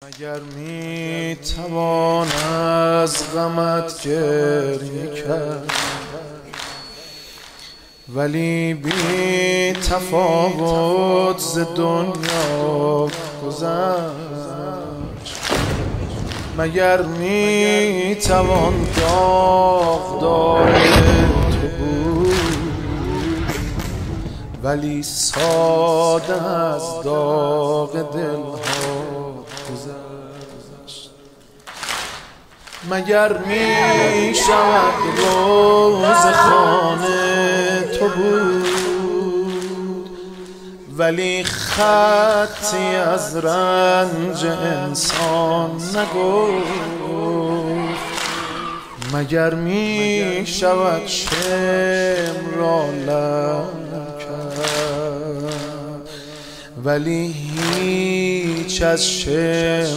اگر می توان از غمت گریه کرد، ولی بی تفاوت ز دنیا گذشت. مگر می توان داغدار تو بود، ولی ساده از داغ دلها گذشت. مگر می شود روز خانه تو بود، ولی خطی از رنج انسان نگفت. مگر می شود شمر را لعن کرد، ولی هیچ از شمر